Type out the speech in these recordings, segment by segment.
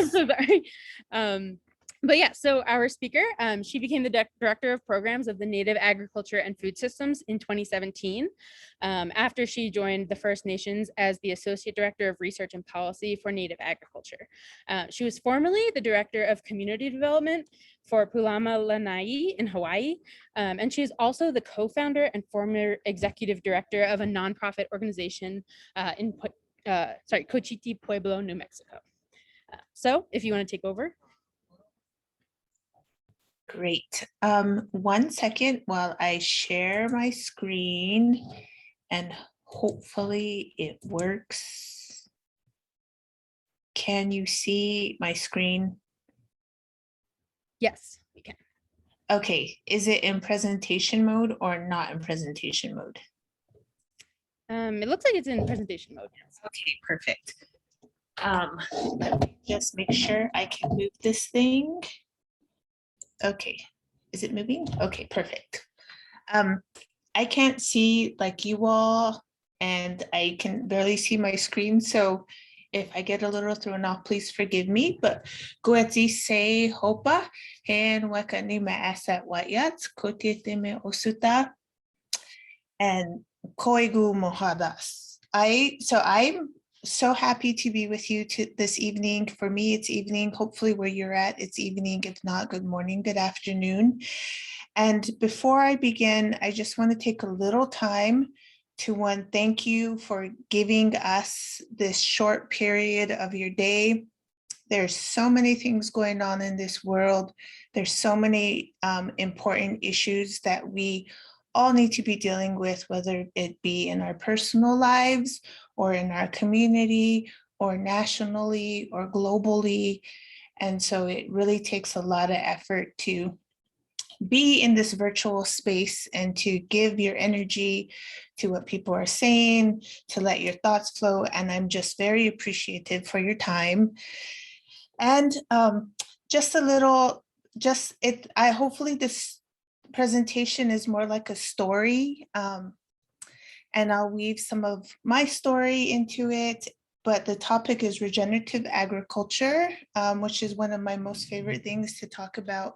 So sorry. But yeah, so our speaker, she became the director of programs of the Native Agriculture and Food Systems in 2017, after she joined the First Nations as the Associate Director of Research and Policy for Native Agriculture. She was formerly the Director of Community Development for Pulama Lanai in Hawaii, and she is also the co-founder and former executive director of a nonprofit organization in Cochiti Pueblo, New Mexico. So if you want to take over. Great. 1 second while I share my screen and hopefully it works. Can you see my screen? Yes, we can. Okay, is it in presentation mode or not in presentation mode? It looks like it's in presentation mode. Okay, perfect. Let me just make sure I can move this thing. Okay, is it moving? Okay, perfect. I can't see like you all, and I can barely see my screen. So if I get a little thrown off, please forgive me. But goetzi se hopa and wakani ma asat wayats kotete me osuta and koigu mohadas. I'm so happy to be with you this evening. For me, it's evening. Hopefully where you're at, it's evening. If not, good morning, good afternoon. And before I begin, I just want to take a little time to thank you for giving us this short period of your day. There's so many things going on in this world. There's so many important issues that we all need to be dealing with, whether it be in our personal lives or in our community or nationally or globally. And so it really takes a lot of effort to be in this virtual space and to give your energy to what people are saying, to let your thoughts flow. And I'm just very appreciative for your time. And just a little, hopefully this presentation is more like a story, and I'll weave some of my story into it, but the topic is regenerative agriculture, which is one of my most favorite things to talk about.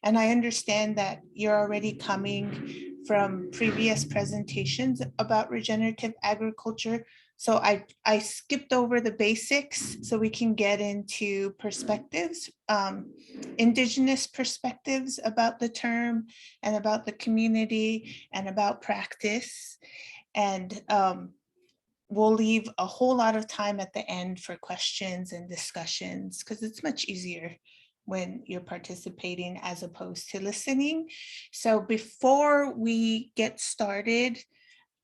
And I understand that you're already coming from previous presentations about regenerative agriculture. So I skipped over the basics so we can get into perspectives, Indigenous perspectives about the term and about the community and about practice. And we'll leave a whole lot of time at the end for questions and discussions because it's much easier when you're participating as opposed to listening. So before we get started,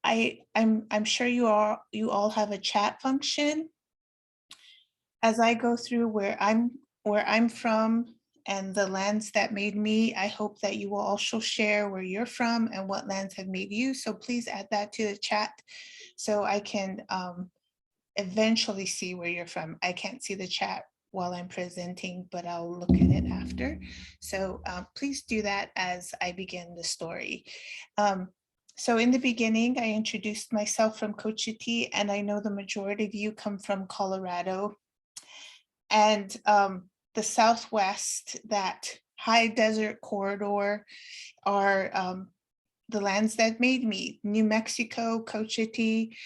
I'm sure you all have a chat function. As I go through where I'm from and the lands that made me, I hope that you will also share where you're from and what lands have made you. So please add that to the chat so I can eventually see where you're from. I can't see the chat while I'm presenting, but I'll look at it after. So please do that as I begin the story. So in the beginning, I introduced myself from Cochiti, and I know the majority of you come from Colorado. And the Southwest, that high desert corridor, are the lands that made me. New Mexico, Cochiti,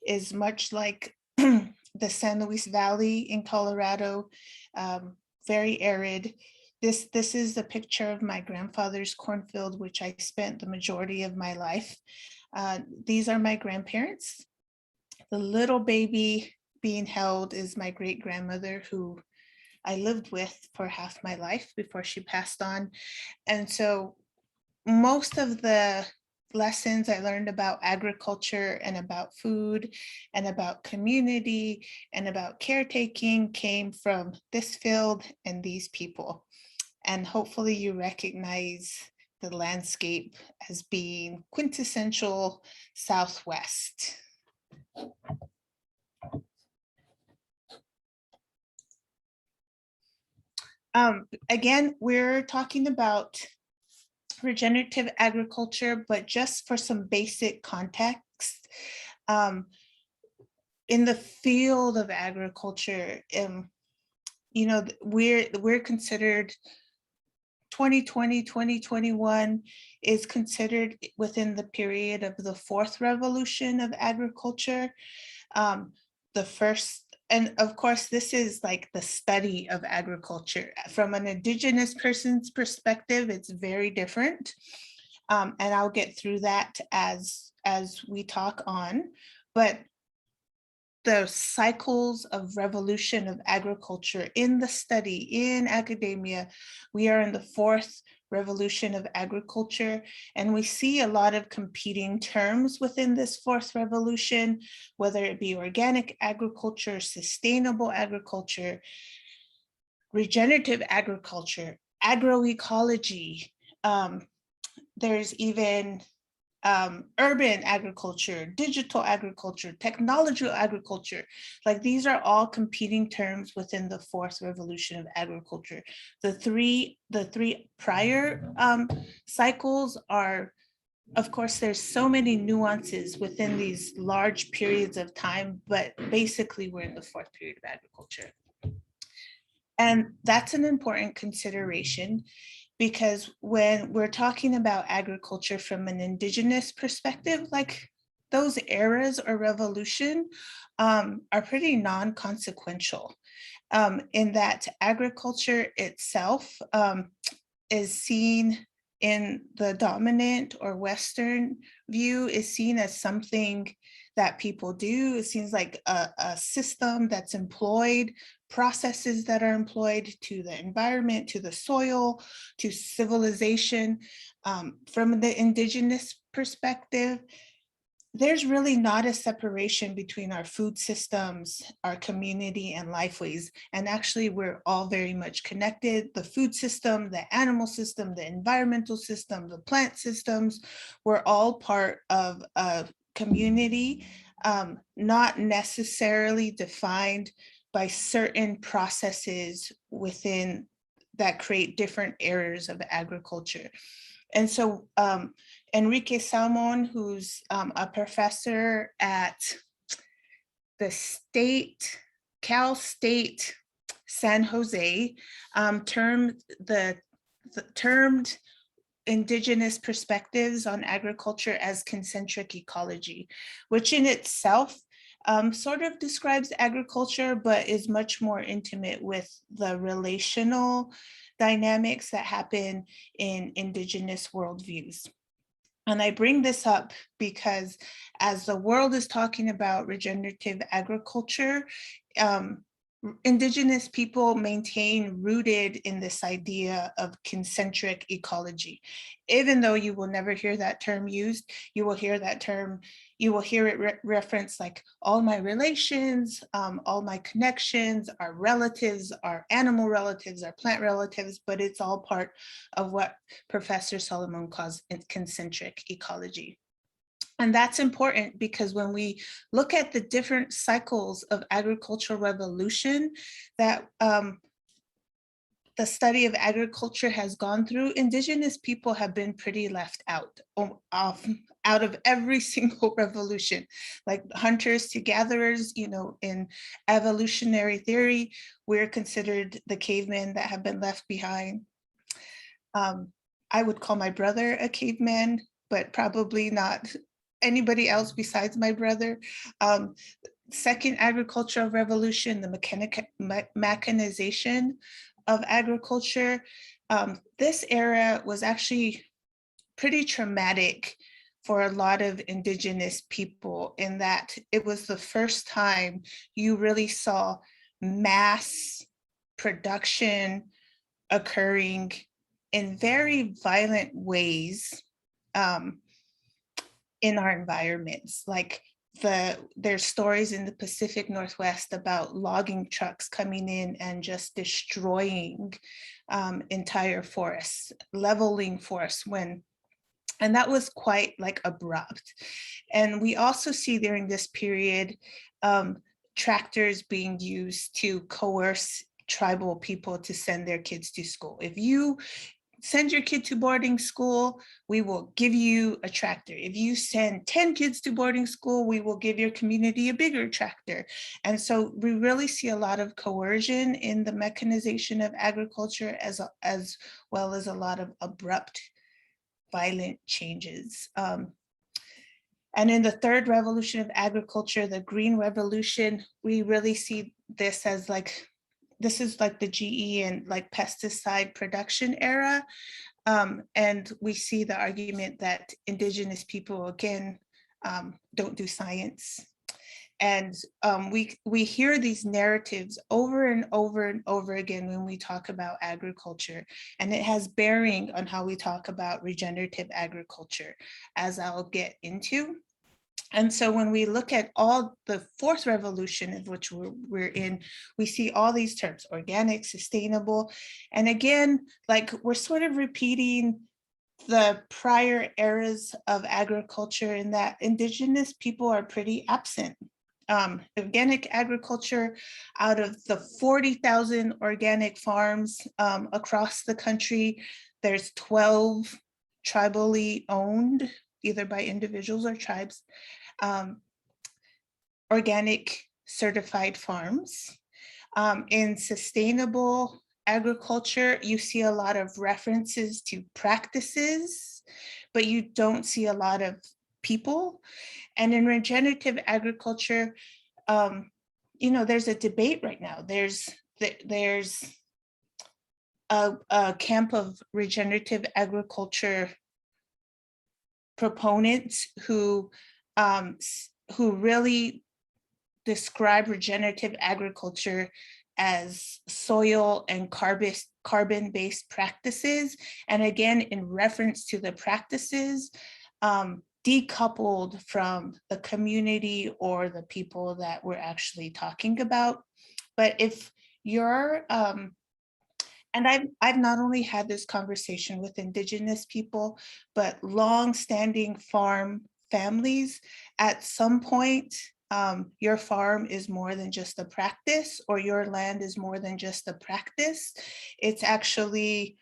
is much like the San Luis Valley in Colorado, very arid. This is a picture of my grandfather's cornfield, which I spent the majority of my life. These are my grandparents. The little baby being held is my great grandmother, who I lived with for half my life before she passed on. And so most of the lessons I learned about agriculture and about food and about community and about caretaking came from this field and these people. And hopefully you recognize the landscape as being quintessential Southwest. Again, we're talking about regenerative agriculture, but just for some basic context, in the field of agriculture, we're considered 2020, 2021 is considered within the period of the fourth revolution of agriculture. The first, and of course, this is like the study of agriculture. From an Indigenous person's perspective, it's very different. And I'll get through that as we talk on. But the cycles of revolution of agriculture in the study, in academia, we are in the fourth revolution of agriculture, and we see a lot of competing terms within this fourth revolution, whether it be organic agriculture, sustainable agriculture, regenerative agriculture, agroecology. There's even urban agriculture, digital agriculture, technological agriculture. Like these are all competing terms within the fourth revolution of agriculture. The three prior cycles are, of course, there's so many nuances within these large periods of time, but basically we're in the fourth period of agriculture. And that's an important consideration, because when we're talking about agriculture from an Indigenous perspective, like those eras or revolution are pretty non-consequential, in that agriculture itself is seen in the dominant or Western view, is seen as something that people do. It seems like a system that's employed, processes that are employed to the environment, to the soil, to civilization. From the Indigenous perspective, there's really not a separation between our food systems, our community, and lifeways. And actually, we're all very much connected. The food system, the animal system, the environmental system, the plant systems, we're all part of a community, not necessarily defined by certain processes within that create different areas of agriculture. And so Enrique Salmon, who's a professor at the Cal State San Jose, termed Indigenous perspectives on agriculture as kincentric ecology, which in itself sort of describes agriculture, but is much more intimate with the relational dynamics that happen in Indigenous worldviews. And I bring this up because as the world is talking about regenerative agriculture, Indigenous people maintain rooted in this idea of kincentric ecology. Even though you will never hear that term used, you will hear that term, you will hear it referenced like all my relations, all my connections, our relatives, our animal relatives, our plant relatives, but it's all part of what Professor Solomon calls kincentric ecology. And that's important because when we look at the different cycles of agricultural revolution that the study of agriculture has gone through, Indigenous people have been pretty left out of every single revolution. Like hunters to gatherers, in evolutionary theory, we're considered the cavemen that have been left behind. I would call my brother a caveman, but probably not anybody else besides my brother. Second agricultural revolution, the mechanization of agriculture. This era was actually pretty traumatic for a lot of Indigenous people, in that it was the first time you really saw mass production occurring in very violent ways in our environments. Like there's stories in the Pacific Northwest about logging trucks coming in and just destroying entire forests, leveling forests, and that was quite like abrupt. And we also see during this period tractors being used to coerce tribal people to send their kids to school. If you send your kid to boarding school, we will give you a tractor. If you send 10 kids to boarding school, we will give your community a bigger tractor. And so we really see a lot of coercion in the mechanization of agriculture, as well as a lot of abrupt, violent changes. And in the third revolution of agriculture, the green revolution, we really see this as like, this is like the GE and like pesticide production era. And we see the argument that indigenous people, again, don't do science. And we hear these narratives over and over and over again when we talk about agriculture, and it has bearing on how we talk about regenerative agriculture, as I'll get into. And so when we look at all the fourth revolution of which we're in, we see all these terms: organic, sustainable. And again, like we're sort of repeating the prior eras of agriculture in that indigenous people are pretty absent. Organic agriculture, out of the 40,000 organic farms across the country, there's 12 tribally owned, either by individuals or tribes, organic certified farms. In sustainable agriculture, you see a lot of references to practices, but you don't see a lot of people. And in regenerative agriculture, you know, there's a debate right now. There's a camp of regenerative agriculture proponents who really describe regenerative agriculture as soil and carbon-based practices. And again, in reference to the practices, decoupled from the community or the people that we're actually talking about. But if you're, and I've not only had this conversation with indigenous people, but long-standing farm families, at some point, your farm is more than just a practice, or your land is more than just a practice. It's actually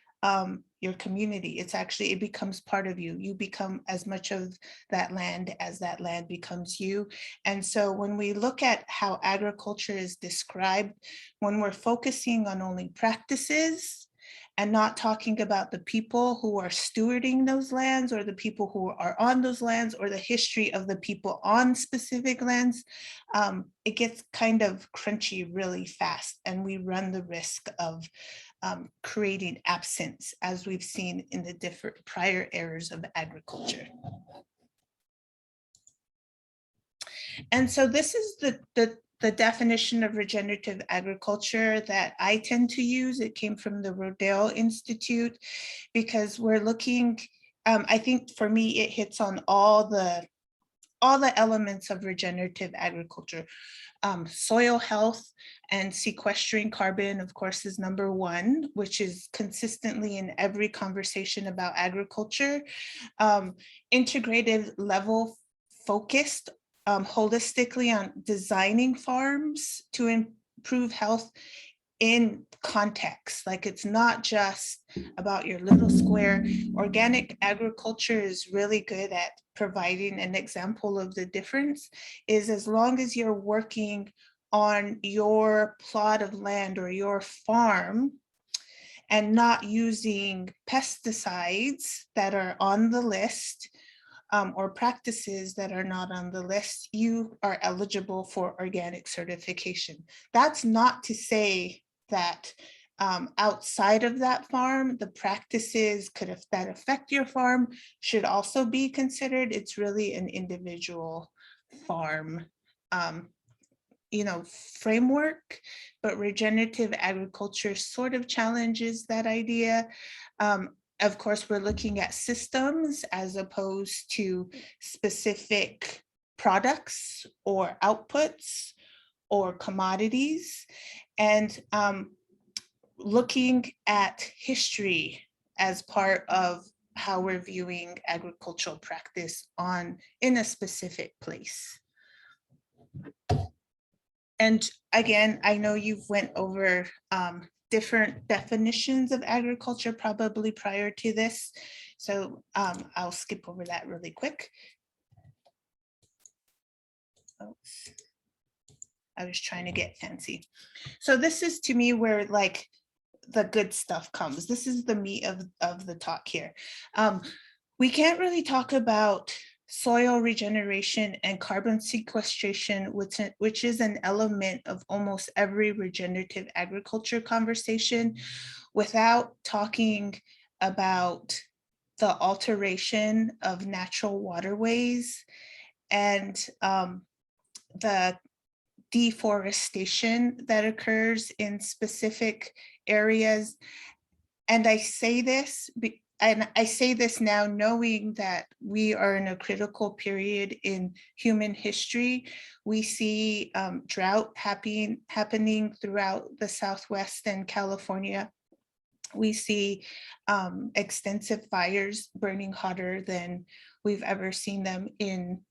your community. It becomes part of you. You become as much of that land as that land becomes you. And so when we look at how agriculture is described, when we're focusing on only practices and not talking about the people who are stewarding those lands, or the people who are on those lands, or the history of the people on specific lands, it gets kind of crunchy really fast, and we run the risk of creating absence, as we've seen in the different prior eras of agriculture. And so this is the definition of regenerative agriculture that I tend to use. It came from the Rodale Institute, because we're looking, I think for me, it hits on all the elements of regenerative agriculture. Soil health and sequestering carbon, of course, is number one, which is consistently in every conversation about agriculture. Integrated level focused holistically on designing farms to improve health in context. Like, it's not just about your little square. Organic agriculture is really good at providing an example of the difference. Is as long as you're working on your plot of land or your farm and not using pesticides that are on the list, or practices that are not on the list, you are eligible for organic certification. That's not to say that outside of that farm, the practices that affect your farm should also be considered. It's really an individual farm framework, but regenerative agriculture sort of challenges that idea. Of course, we're looking at systems as opposed to specific products or outputs or commodities, and looking at history as part of how we're viewing agricultural practice in a specific place. And again, I know you've went over different definitions of agriculture probably prior to this. So I'll skip over that really quick. Oops. I was trying to get fancy. So this is to me where like the good stuff comes. This is the meat of the talk here. We can't really talk about soil regeneration and carbon sequestration, which is an element of almost every regenerative agriculture conversation, without talking about the alteration of natural waterways and the deforestation that occurs in specific areas. And I say this now knowing that we are in a critical period in human history. We see drought happening throughout the Southwest and California. We see extensive fires burning hotter than we've ever seen them in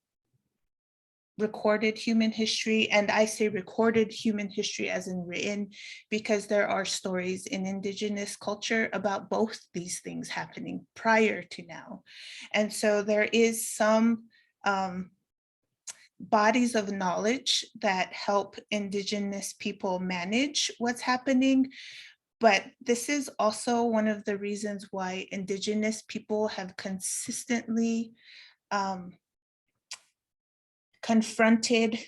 recorded human history. And I say recorded human history as in written, because there are stories in Indigenous culture about both these things happening prior to now. And so there is some bodies of knowledge that help Indigenous people manage what's happening. But this is also one of the reasons why Indigenous people have consistently confronted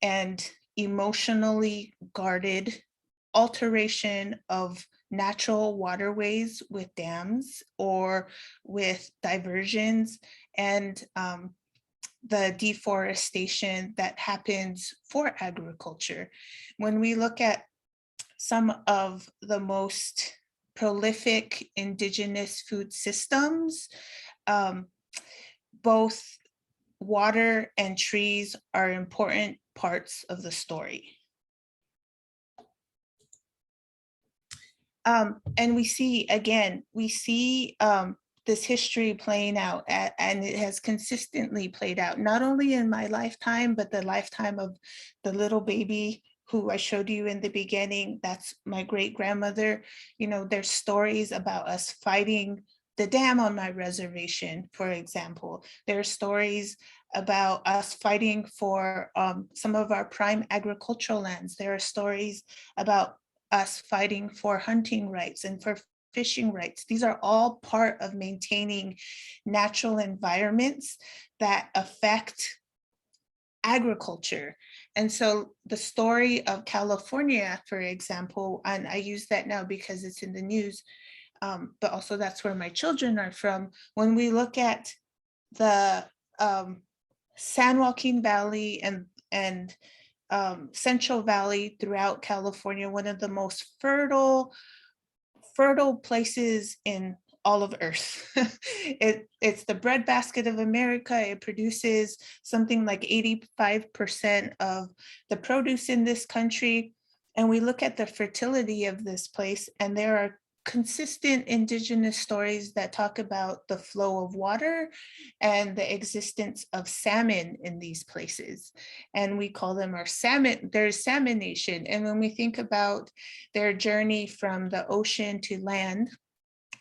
and emotionally guarded alteration of natural waterways with dams or with diversions, and the deforestation that happens for agriculture. When we look at some of the most prolific Indigenous food systems, both water and trees are important parts of the story. And we see, again, this history playing out, and it has consistently played out, not only in my lifetime, but the lifetime of the little baby who I showed you in the beginning. That's my great grandmother. You know, there's stories about us fighting the dam on my reservation, for example. There are stories about us fighting for some of our prime agricultural lands. There are stories about us fighting for hunting rights and for fishing rights. These are all part of maintaining natural environments that affect agriculture. And so the story of California, for example, and I use that now because it's in the news, but also that's where my children are from. When we look at the San Joaquin Valley and Central Valley throughout California, one of the most fertile places in all of Earth. It's the breadbasket of America. It produces something like 85% of the produce in this country. And we look at the fertility of this place, and there are consistent Indigenous stories that talk about the flow of water and the existence of salmon in these places. And we call them our salmon, there's Salmon Nation. And when we think about their journey from the ocean to land,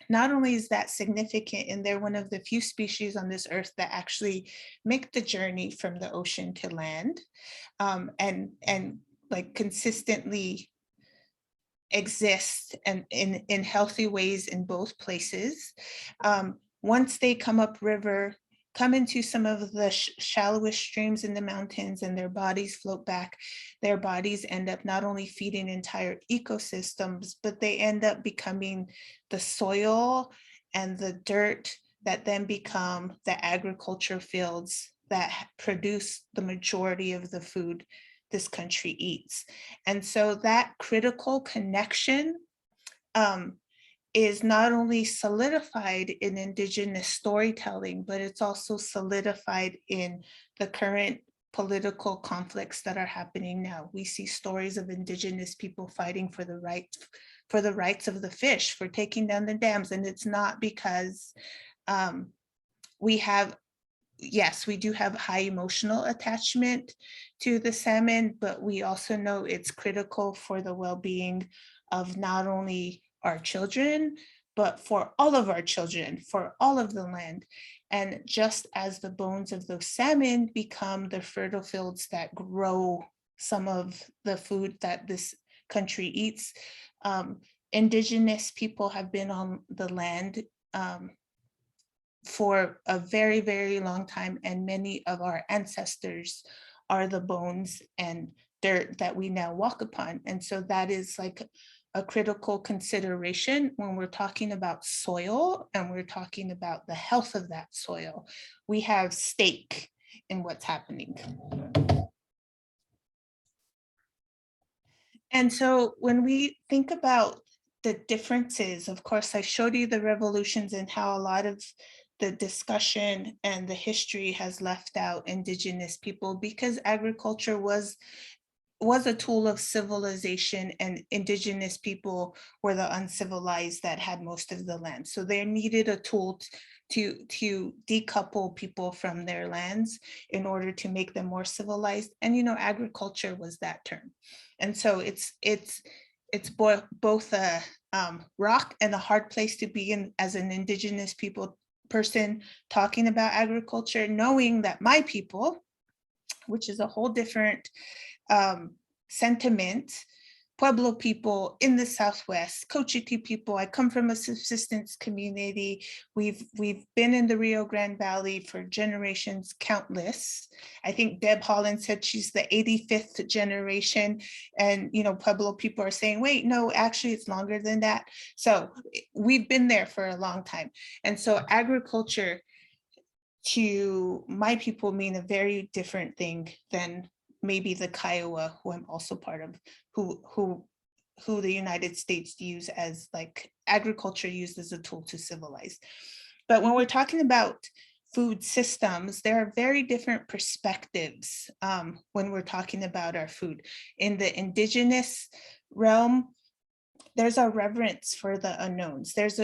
not only is that significant, and they're one of the few species on this earth that actually make the journey from the ocean to land, and like consistently exist and in healthy ways in both places. Once they come upriver, come into some of the shallowest streams in the mountains, and their bodies float back, their bodies end up not only feeding entire ecosystems, but they end up becoming the soil and the dirt that then become the agriculture fields that produce the majority of the food this country eats. And so that critical connection is not only solidified in Indigenous storytelling, but it's also solidified in the current political conflicts that are happening now. We see stories of Indigenous people fighting for the rights of the fish, for taking down the dams. And it's not because yes, we do have high emotional attachment to the salmon, but we also know it's critical for the well-being of not only our children, but for all of our children, for all of the land. And just as the bones of those salmon become the fertile fields that grow some of the food that this country eats, Indigenous people have been on the land for a very, very long time, and many of our ancestors are the bones and dirt that we now walk upon. And so that is like a critical consideration when we're talking about soil and we're talking about the health of that soil. We have stake in what's happening. And so when we think about the differences, of course, I showed you the revolutions and how a lot of the discussion and the history has left out Indigenous people because agriculture was a tool of civilization, and Indigenous people were the uncivilized that had most of the land. So they needed a tool to decouple people from their lands in order to make them more civilized. And, you know, agriculture was that term. And so it's both a rock and a hard place to be in as an Indigenous people person talking about agriculture, knowing that my people, which is a whole different sentiment, Pueblo people in the Southwest, Cochiti people, I come from a subsistence community. We've been in the Rio Grande Valley for generations, countless. I think Deb Holland said she's the 85th generation, and you know, Pueblo people are saying, wait, no, actually it's longer than that. So we've been there for a long time. And so agriculture to my people mean a very different thing than maybe the Kiowa, who I'm also part of, who the United States use as like agriculture used as a tool to civilize. But when we're talking about food systems, there are very different perspectives when we're talking about our food. In the Indigenous realm, there's a reverence for the unknowns. There's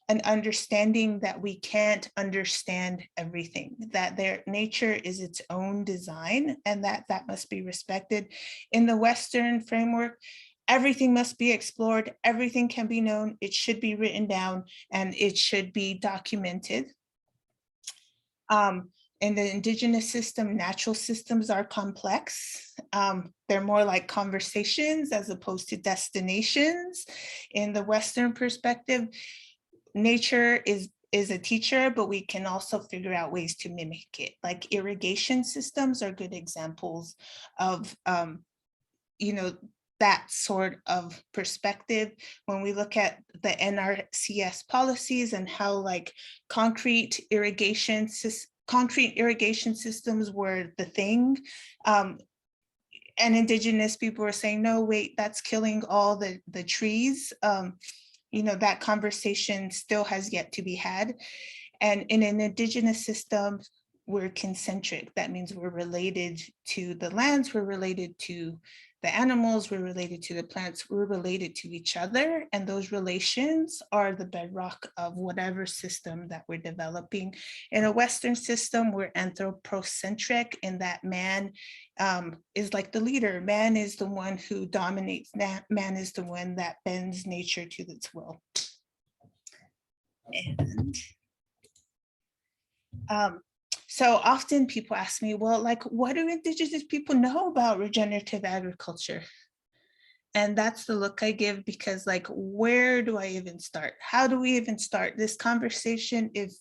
an understanding that we can't understand everything, that their nature is its own design, and that must be respected. In the Western framework, everything must be explored, everything can be known, it should be written down, and it should be documented. In the Indigenous system, natural systems are complex. They're more like conversations as opposed to destinations. In the Western perspective, nature is a teacher, but we can also figure out ways to mimic it. Like irrigation systems are good examples of, you know, that sort of perspective. When we look at the NRCS policies and how like concrete irrigation systems were the thing, and Indigenous people were saying, no, wait, that's killing all the trees. You know, that conversation still has yet to be had. And in an Indigenous system, we're kincentric. That means we're related to the lands, we're related to the animals, we're related to the plants, we're related to each other. And those relations are the bedrock of whatever system that we're developing. In a Western system, we're anthropocentric in that man is like the leader. Man is the one who dominates. Man is the one that bends nature to its will. And so often people ask me, well, like, what do Indigenous people know about regenerative agriculture? And that's the look I give, because like, where do I even start? How do we even start this conversation if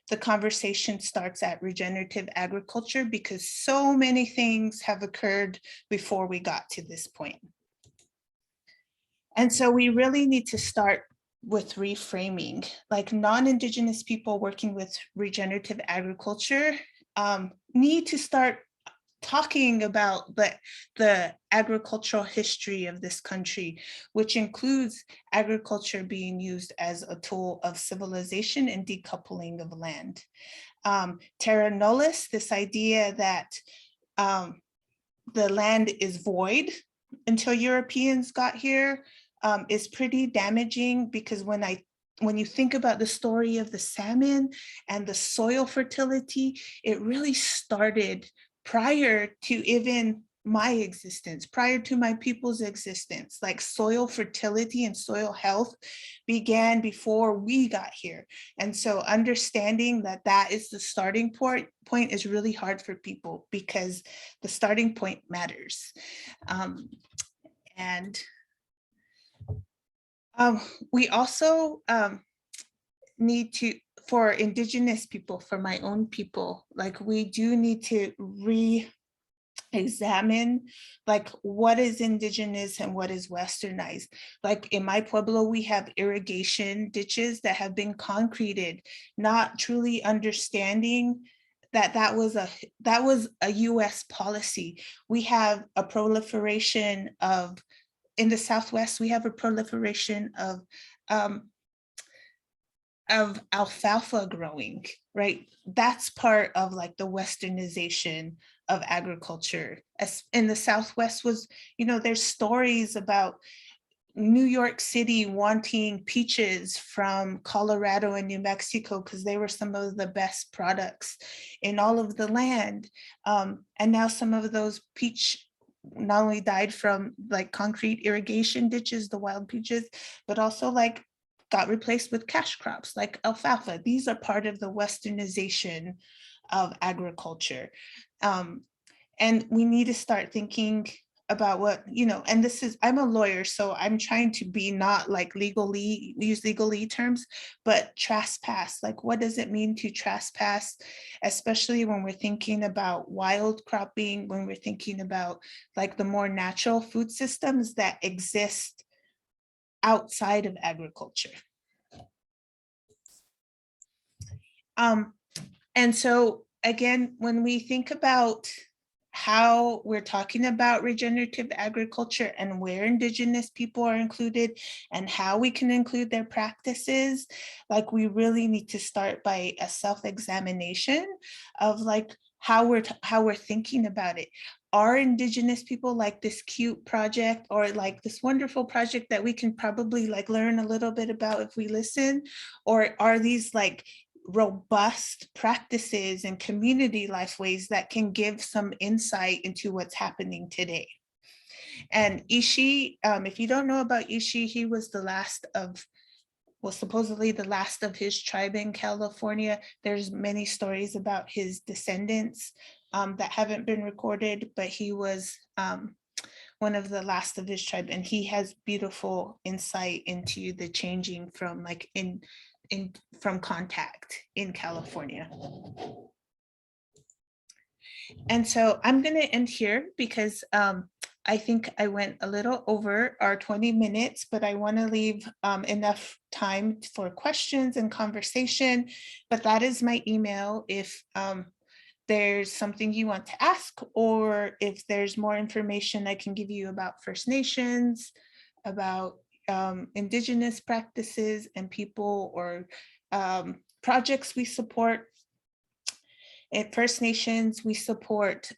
the conversation starts at regenerative agriculture? Because so many things have occurred before we got to this point. And so we really need to start with reframing. Like non-Indigenous people working with regenerative agriculture need to start talking about the agricultural history of this country, which includes agriculture being used as a tool of civilization and decoupling of land. Terra nullius, this idea that the land is void until Europeans got here, is pretty damaging, because when you think about the story of the salmon and the soil fertility, it really started prior to even my existence, prior to my people's existence. Like soil fertility and soil health began before we got here. And so understanding that that is the starting point is really hard for people because the starting point matters. And we also need to, for Indigenous people, for my own people, like we do need to examine like what is Indigenous and what is Westernized. Like in my Pueblo, we have irrigation ditches that have been concreted, not truly understanding that that was a US policy. We have a proliferation of, in the Southwest, we have a proliferation of alfalfa growing, right? That's part of like the Westernization of agriculture. As in the Southwest was, there's stories about New York City wanting peaches from Colorado and New Mexico because they were some of the best products in all of the land. And now some of those peach not only died from like concrete irrigation ditches, the wild peaches, but also like got replaced with cash crops like alfalfa. These are part of the Westernization of agriculture. And we need to start thinking about what, and this is, I'm a lawyer, so I'm trying to be not like use legalese terms, but trespass. Like, what does it mean to trespass, especially when we're thinking about wild cropping, when we're thinking about like the more natural food systems that exist outside of agriculture. And so again, when we think about how we're talking about regenerative agriculture and where Indigenous people are included and how we can include their practices, like we really need to start by a self-examination of like how we're thinking about it. Are Indigenous people like this cute project or like this wonderful project that we can probably like learn a little bit about if we listen? Or are these like robust practices and community life ways that can give some insight into what's happening today? And Ishi, if you don't know about Ishi, he was supposedly the last of his tribe in California. There's many stories about his descendants that haven't been recorded, but he was one of the last of his tribe, and he has beautiful insight into the changing from like from contact in California. And so I'm going to end here because I think I went a little over our 20 minutes, but I want to leave enough time for questions and conversation. But that is my email if there's something you want to ask, or if there's more information I can give you about First Nations, about Indigenous practices and people, or projects we support. At First Nations, we support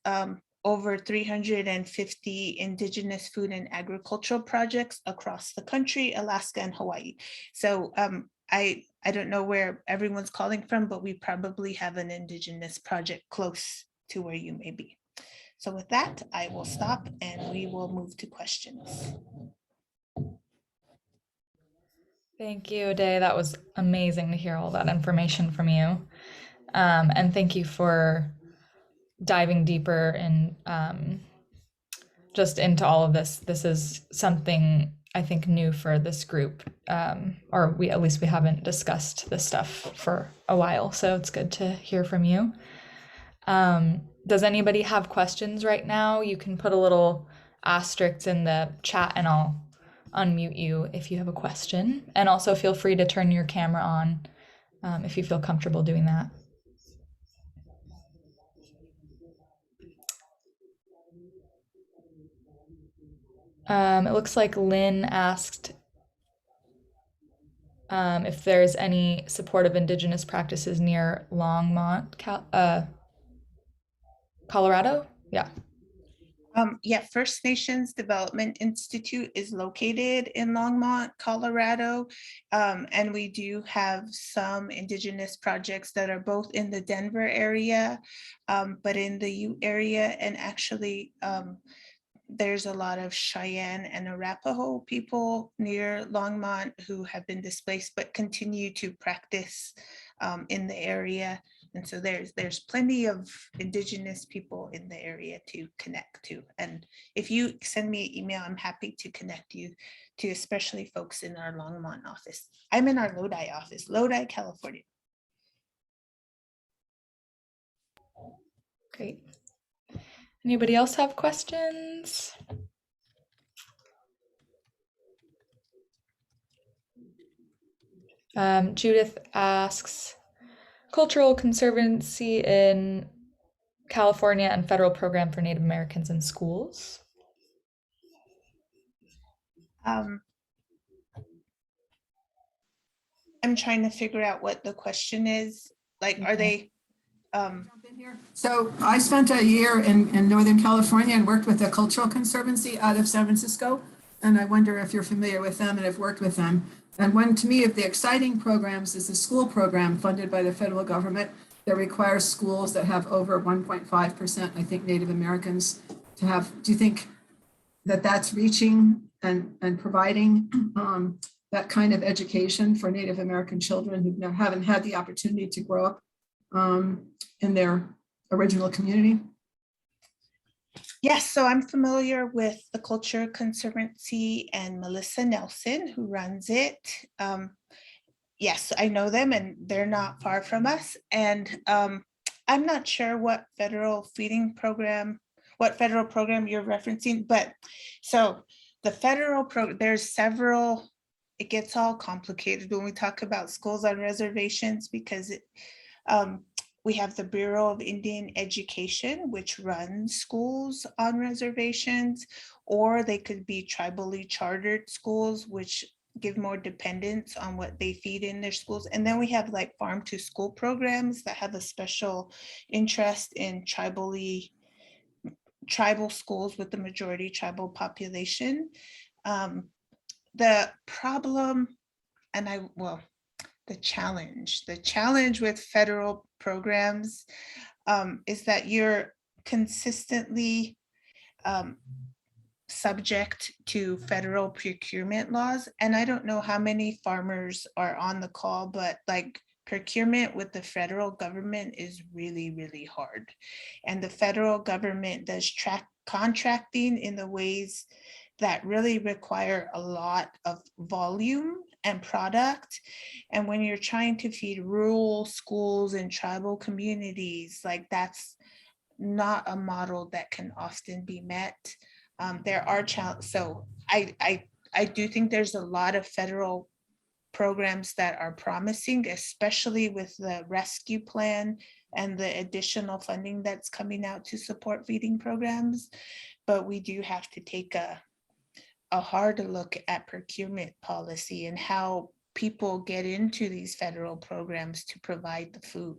over 350 Indigenous food and agricultural projects across the country, Alaska and Hawaii. So I don't know where everyone's calling from, but we probably have an Indigenous project close to where you may be. So with that, I will stop and we will move to questions. Thank you, A-dae. That was amazing to hear all that information from you. And thank you for diving deeper and just into all of this. This is something I think new for this group, or at least we haven't discussed this stuff for a while. So it's good to hear from you. Does anybody have questions right now? You can put a little asterisk in the chat and I'll unmute you if you have a question. And also feel free to turn your camera on if you feel comfortable doing that. It looks like Lynn asked if there's any supportive Indigenous practices near Longmont, Colorado. Yeah. Yeah, First Nations Development Institute is located in Longmont, Colorado. And we do have some Indigenous projects that are both in the Denver area, but in the Ute area. And actually, there's a lot of Cheyenne and Arapaho people near Longmont who have been displaced but continue to practice in the area. And so there's plenty of Indigenous people in the area to connect to. And if you send me an email, I'm happy to connect you to especially folks in our Longmont office. I'm in our Lodi office, Lodi, California. Great. Anybody else have questions? Judith asks, Cultural Conservancy in California and federal program for Native Americans in schools. I'm trying to figure out what the question is. Like, are they? So I spent a year in Northern California and worked with the Cultural Conservancy out of San Francisco. And I wonder if you're familiar with them and have worked with them. And one, to me, of the exciting programs is the school program funded by the federal government that requires schools that have over 1.5%, I think, Native Americans to have. Do you think that that's reaching and providing that kind of education for Native American children who haven't had the opportunity to grow up in their original community? Yes, so I'm familiar with the Culture Conservancy and Melissa Nelson, who runs it. Yes, I know them and they're not far from us. And I'm not sure what federal program you're referencing, but so the federal program, there's several, it gets all complicated when we talk about schools on reservations because we have the Bureau of Indian Education, which runs schools on reservations, or they could be tribally chartered schools, which give more dependence on what they feed in their schools. And then we have like farm to school programs that have a special interest in tribal schools with the majority tribal population. The problem, the challenge with federal programs is that you're consistently subject to federal procurement laws. And I don't know how many farmers are on the call, but like procurement with the federal government is really, really hard. And the federal government does track contracting in the ways that really require a lot of volume and product. And when you're trying to feed rural schools and tribal communities, like that's not a model that can often be met. There are challenges. So I do think there's a lot of federal programs that are promising, especially with the rescue plan and the additional funding that's coming out to support feeding programs. But we do have to take a hard look at procurement policy and how people get into these federal programs to provide the food.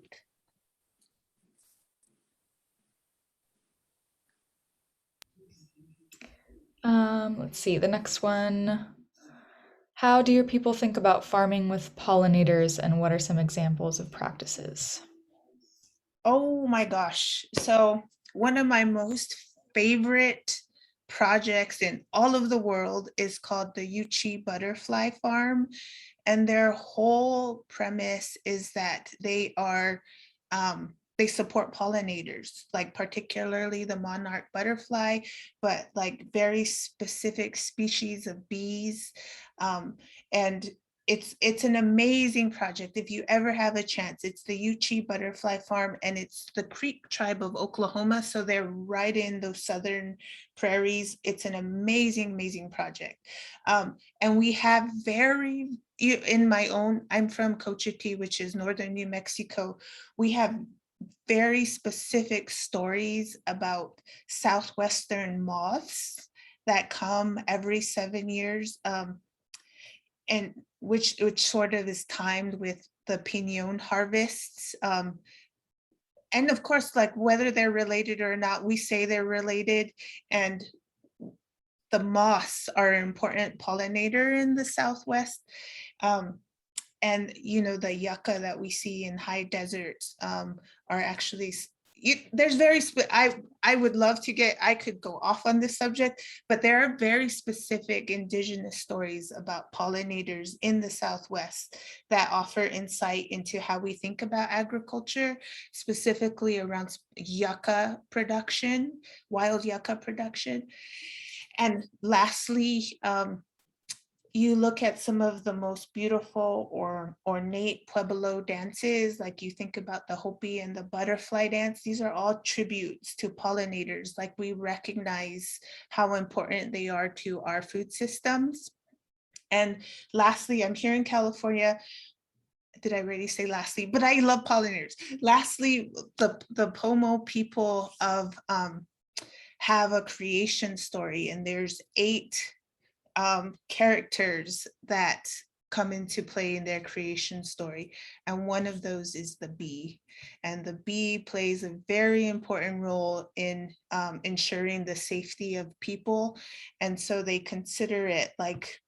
Let's see, the next one. How do your people think about farming with pollinators, and what are some examples of practices? Oh my gosh. So one of my most favorite projects in all of the world is called the Ishi Butterfly Farm. And their whole premise is that they support pollinators, like particularly the monarch butterfly, but like very specific species of bees. And it's an amazing project. If you ever have a chance, it's the Ishi Butterfly Farm, and it's the Creek tribe of Oklahoma. So they're right in those southern prairies. It's an amazing project. And we have I'm from Cochiti, which is northern New Mexico. We have very specific stories about southwestern moths that come every 7 years, and which sort of is timed with the pinon harvests. and of course, like whether they're related or not, we say they're related, and the moths are an important pollinator in the Southwest. And the yucca that we see in high deserts are actually, there's very, I would love to I could go off on this subject, but there are very specific indigenous stories about pollinators in the Southwest that offer insight into how we think about agriculture, specifically around yucca production, wild yucca production. And lastly, you look at some of the most beautiful or ornate Pueblo dances, like you think about the Hopi and the butterfly dance. These are all tributes to pollinators. Like we recognize how important they are to our food systems. And lastly, I'm here in California. Did I already say lastly? But I love pollinators. Lastly, the Pomo people of have a creation story, and there's 8 characters that come into play in their creation story. And one of those is the bee. And the bee plays a very important role in ensuring the safety of people. And so they consider it like,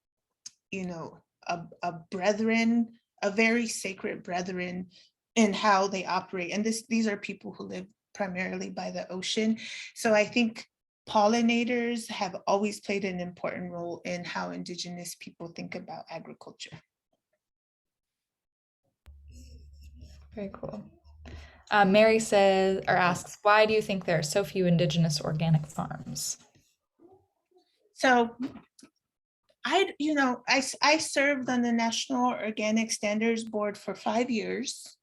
a brethren, a very sacred brethren in how they operate. And these are people who live primarily by the ocean. So I think pollinators have always played an important role in how Indigenous people think about agriculture. Very cool. Mary says or asks, why do you think there are so few Indigenous organic farms? So I served on the National Organic Standards Board for 5 years.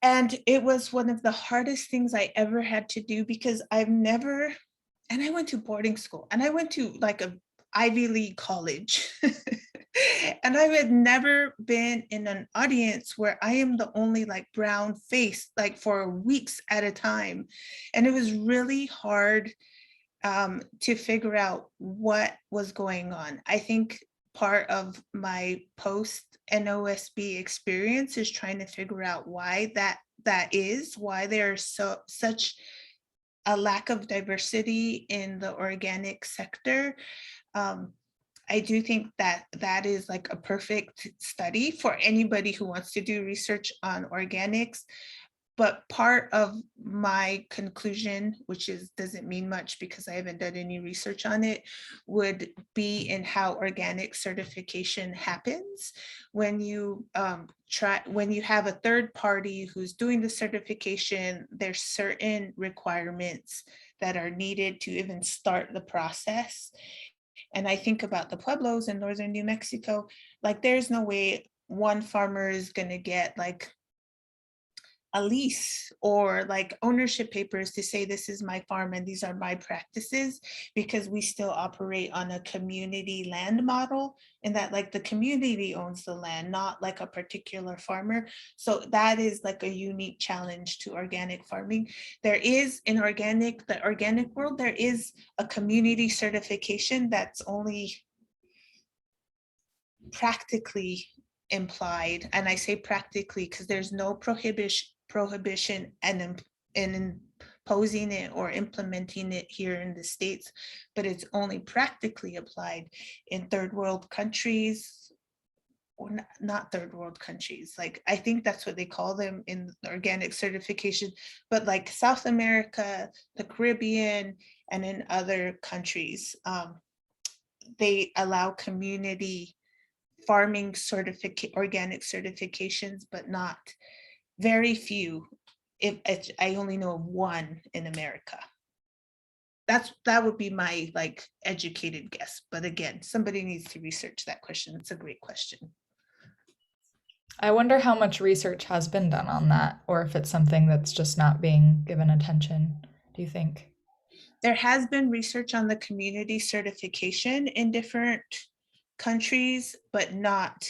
And it was one of the hardest things I ever had to do, because I went to boarding school, and I went to like a Ivy League college. And I had never been in an audience where I am the only like brown face, like for weeks at a time. And it was really hard to figure out what was going on. I think part of my post NOSB experience is trying to figure out why why there's such a lack of diversity in the organic sector. I do think that is like a perfect study for anybody who wants to do research on organics. But part of my conclusion, which doesn't mean much because I haven't done any research on it, would be in how organic certification happens. When you have a third party who's doing the certification, there's certain requirements that are needed to even start the process. And I think about the Pueblos in northern New Mexico, like there's no way one farmer is going to get like a lease or like ownership papers to say this is my farm and these are my practices, because we still operate on a community land model, and that like the community owns the land, not like a particular farmer. So that is like a unique challenge to organic farming. There is in the organic world, there is a community certification that's only practically implied, and I say practically because there's no prohibition and imposing it or implementing it here in the States, but it's only practically applied in third world countries, or not third world countries. Like I think that's what they call them in organic certification, but like South America, the Caribbean, and in other countries, they allow community farming organic certifications, but not very few. I only know of one in America. That would be my like educated guess. But again, somebody needs to research that question. It's a great question. I wonder how much research has been done on that, or if it's something that's just not being given attention, do you think? There has been research on the community certification in different countries, but not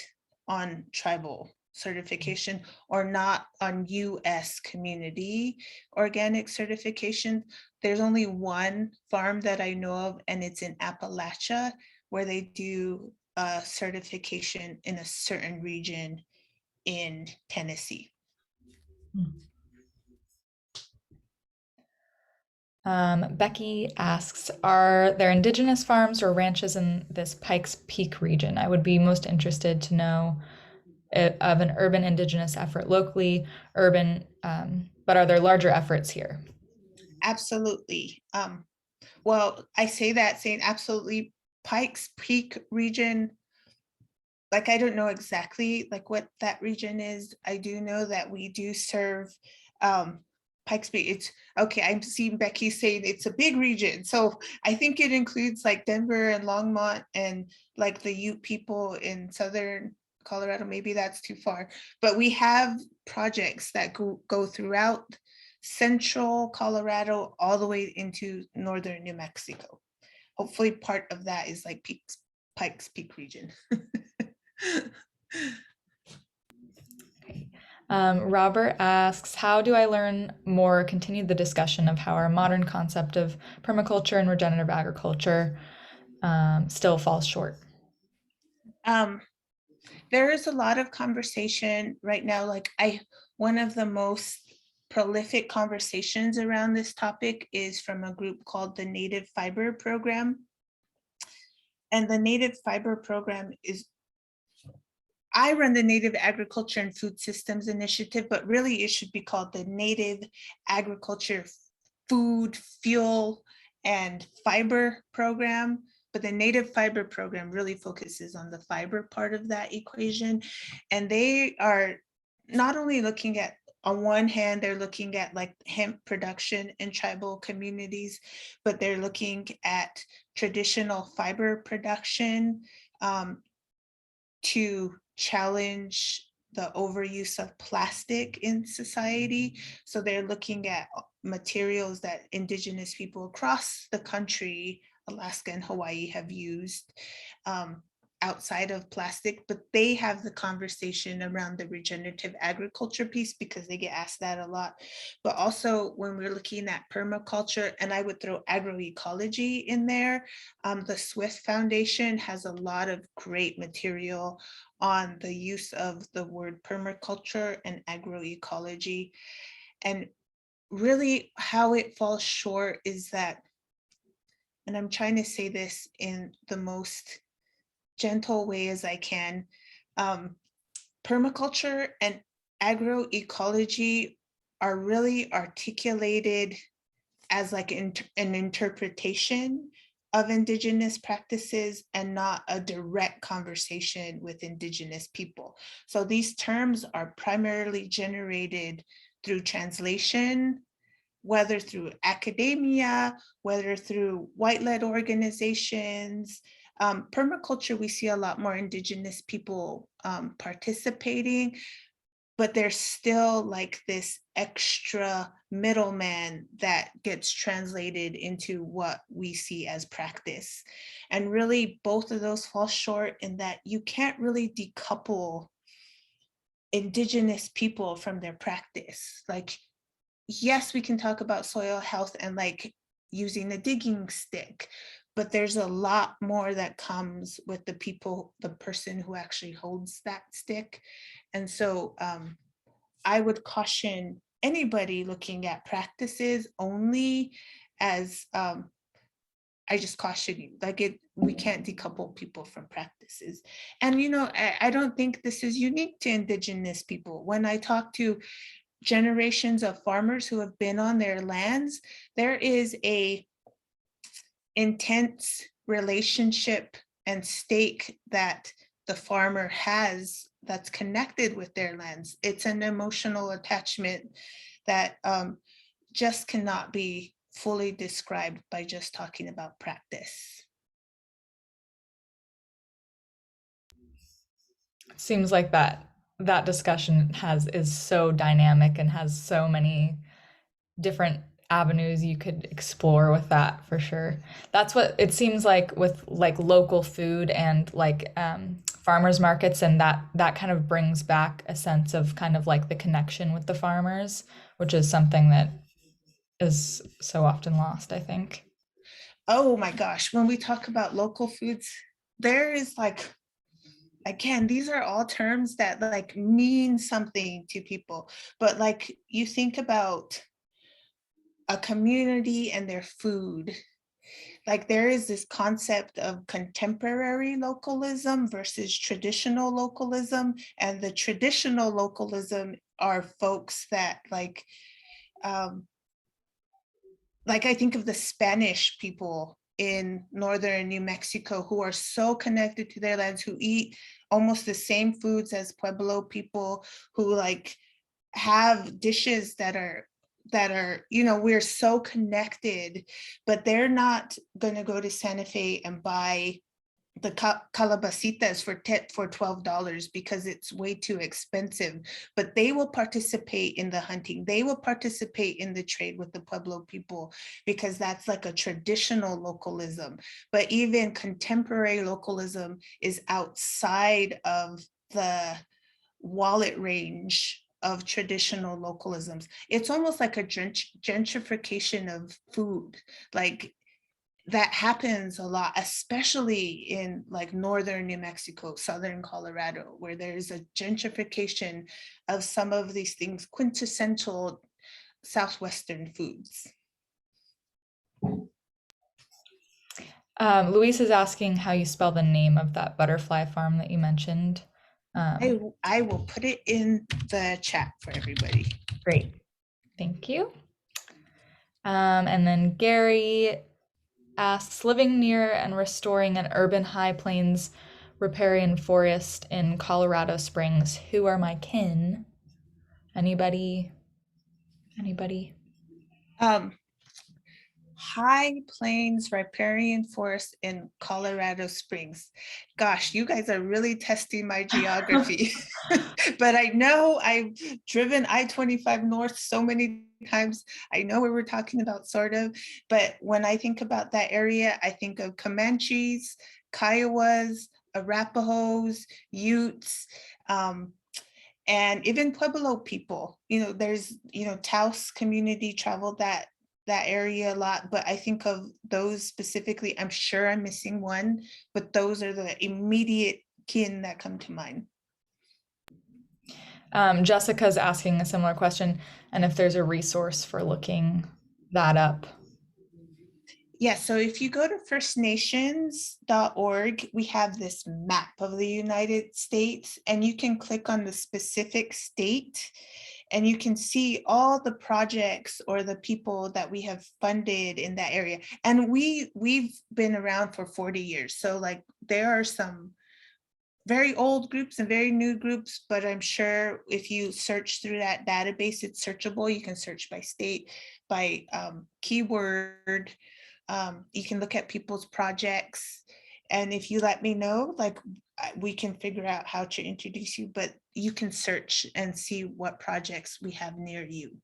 on tribal certification, or not on US community organic certification. There's only one farm that I know of, and it's in Appalachia, where they do certification in a certain region in Tennessee. Becky asks, are there indigenous farms or ranches in this Pikes Peak region? I would be most interested to know of an urban indigenous effort locally, but are there larger efforts here? Absolutely. Well, I say that saying absolutely. Pikes Peak region, like I don't know exactly like what that region is. I do know that we do serve Pikes Peak. It's okay. I'm seeing Becky saying it's a big region, so I think it includes like Denver and Longmont and like the Ute people in southern Colorado. Maybe that's too far, but we have projects that go throughout central Colorado all the way into northern New Mexico. Hopefully part of that is like Pikes Peak region. Okay. Robert asks, how do I learn more, continue the discussion of how our modern concept of permaculture and regenerative agriculture still falls short? There is a lot of conversation right now. Like one of the most prolific conversations around this topic is from a group called the Native Fiber Program. And the Native Fiber Program is, I run the Native Agriculture and Food Systems Initiative, but really it should be called the Native Agriculture, Food, Fuel, and Fiber Program. But the Native Fiber Program really focuses on the fiber part of that equation. And they are not only looking at, on one hand, they're looking at like hemp production in tribal communities, but they're looking at traditional fiber production to challenge the overuse of plastic in society. So they're looking at materials that Indigenous people across the country, Alaska and Hawaii, have used outside of plastic, but they have the conversation around the regenerative agriculture piece because they get asked that a lot. But also when we're looking at permaculture, and I would throw agroecology in there, the Swift Foundation has a lot of great material on the use of the word permaculture and agroecology. And really how it falls short is that, and I'm trying to say this in the most gentle way as I can, permaculture and agroecology are really articulated as like an interpretation of Indigenous practices and not a direct conversation with Indigenous people. So these terms are primarily generated through translation, whether through academia, whether through white-led organizations. Permaculture, we see a lot more Indigenous people participating, but there's still like this extra middleman that gets translated into what we see as practice. And really both of those fall short in that you can't really decouple Indigenous people from their practice. Like, yes, we can talk about soil health and like using a digging stick, but there's a lot more that comes with the people, the person who actually holds that stick. And so I would caution anybody looking at practices only as, I just caution you, like we can't decouple people from practices. And, you know, I don't think this is unique to Indigenous people. When I talk to generations of farmers who have been on their lands, there is a intense relationship and stake that the farmer has that's connected with their lands. It's an emotional attachment that just cannot be fully described by just talking about practice. Seems like that discussion is so dynamic and has so many different avenues you could explore with that for sure. That's what it seems like with like local food and like farmers markets, and that kind of brings back a sense of kind of like the connection with the farmers, which is something that is so often lost, I think. Oh my gosh, when we talk about local foods, there is like, again, these are all terms that like mean something to people, but like you think about a community and their food. Like there is this concept of contemporary localism versus traditional localism, and the traditional localism are folks that like I think of the Spanish people in northern New Mexico who are so connected to their lands, who eat almost the same foods as Pueblo people, who like have dishes that are, you know, we're so connected, but they're not going to go to Santa Fe and buy the calabacitas for $12 because it's way too expensive, but they will participate in the hunting. They will participate in the trade with the Pueblo people because that's like a traditional localism. But even contemporary localism is outside of the wallet range of traditional localisms. It's almost like a gentrification of food. Like that happens a lot, especially in like northern New Mexico, southern Colorado, where there's a gentrification of some of these things, quintessential Southwestern foods. Luis is asking how you spell the name of that butterfly farm that you mentioned. I will put it in the chat for everybody. Great, thank you. And then Gary asks, living near and restoring an urban high plains riparian forest in Colorado Springs, who are my kin? Anybody? High Plains Riparian Forest in Colorado Springs. Gosh, you guys are really testing my geography. But I know I've driven I-25 north so many times. I know where we're talking about, sort of. But when I think about that area, I think of Comanches, Kiowas, Arapahoes, Utes, and even Pueblo people. You know, there's, you know, Taos community traveled that area a lot, but I think of those specifically. I'm sure I'm missing one, but those are the immediate kin that come to mind. Jessica's asking a similar question, and if there's a resource for looking that up. Yeah, so if you go to firstnations.org, we have this map of the United States, and you can click on the specific state, and you can see all the projects or the people that we have funded in that area. And we've been around for 40 years. So like there are some very old groups and very new groups, but I'm sure if you search through that database, it's searchable. You can search by state, by keyword. You can look at people's projects. And if you let me know, like we can figure out how to introduce you, but you can search and see what projects we have near you.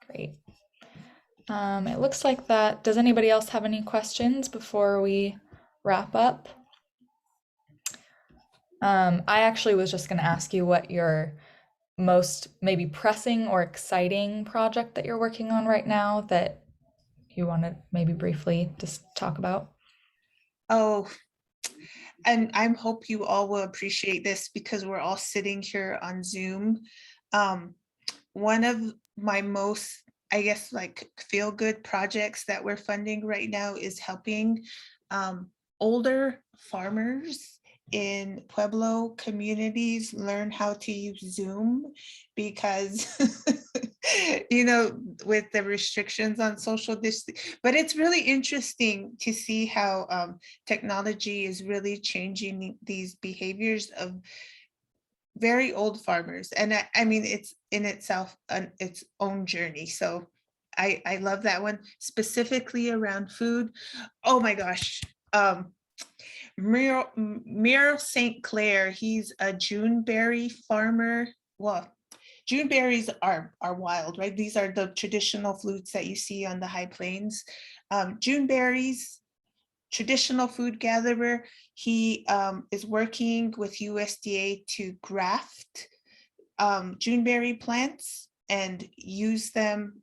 Great. It looks like that. Does anybody else have any questions before we wrap up? I actually was just going to ask you what your most maybe pressing or exciting project that you're working on right now that you want to maybe briefly just talk about. Oh, and I hope you all will appreciate this because we're all sitting here on Zoom. One of my most, I guess, like feel good projects that we're funding right now is helping older farmers in Pueblo communities learn how to use Zoom because, you know, with the restrictions on social distancing. But it's really interesting to see how technology is really changing these behaviors of very old farmers. And I mean, it's in itself its own journey. So I love that one, specifically around food. Oh my gosh. Miro St. Clair, he's a Juneberry farmer. Well, Juneberries are wild, right? These are the traditional fruits that you see on the high plains. Juneberries, traditional food gatherer. He is working with USDA to graft Juneberry plants and use them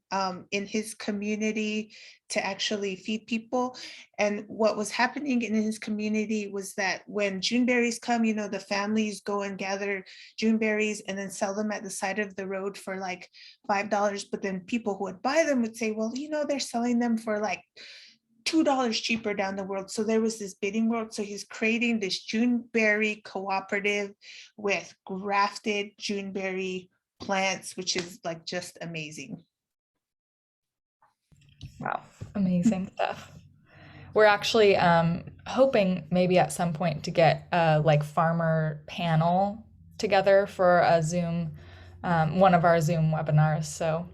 in his community to actually feed people. And what was happening in his community was that when June berries come, you know, the families go and gather June berries and then sell them at the side of the road for like $5. But then people who would buy them would say, well, you know, they're selling them for like $2 cheaper down the world. So there was this bidding world. So he's creating this Juneberry cooperative with grafted Juneberry plants, which is like just amazing. Wow, amazing stuff. We're actually hoping maybe at some point to get a like farmer panel together for a Zoom, one of our Zoom webinars. So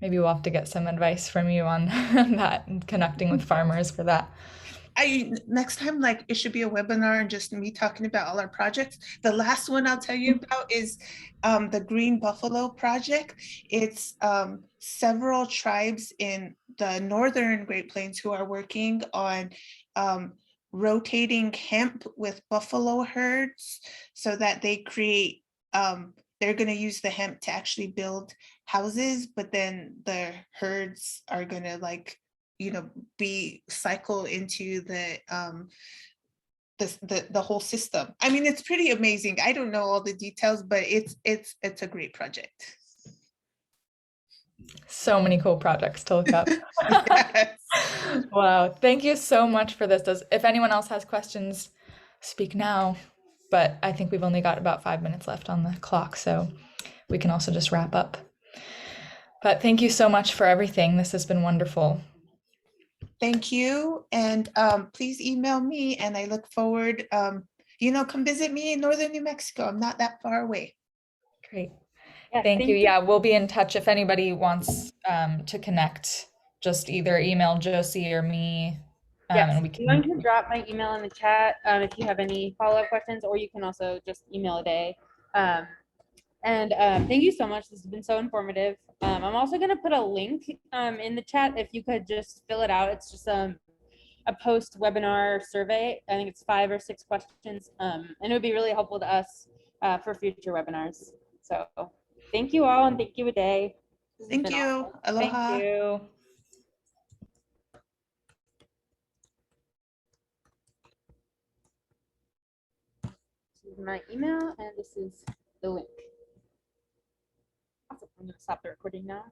maybe we'll have to get some advice from you on that and connecting with farmers for that. Next time, like, it should be a webinar and just me talking about all our projects. The last one I'll tell you about is the Green Buffalo Project. It's several tribes in the northern Great Plains who are working on rotating hemp with buffalo herds so that they create, they're going to use the hemp to actually build houses, but then the herds are going to like, you know, be cycle into the whole system. I mean, it's pretty amazing. I don't know all the details, but it's a great project. So many cool projects to look up. Yes. Wow, thank you so much for this. If anyone else has questions, speak now. But I think we've only got about 5 minutes left on the clock, so we can also just wrap up. But thank you so much for everything. This has been wonderful. Thank you. And please email me, and I look forward, you know, come visit me in northern New Mexico. I'm not that far away. Great. Yeah, Thank you. Yeah, we'll be in touch if anybody wants to connect. Just either email Josie or me. Yes, And we I'm going can. to drop my email in the chat if you have any follow-up questions, or you can also just email A-dae. Thank you so much. This has been so informative. I'm also going to put a link in the chat if you could just fill it out. It's just a post-webinar survey. I think it's 5 or 6 questions, and it would be really helpful to us for future webinars. So thank you all, and thank you, A-dae. Thank you. Awesome. Aloha. Thank you. This is my email, and this is the link. Awesome. I'm going to stop the recording now.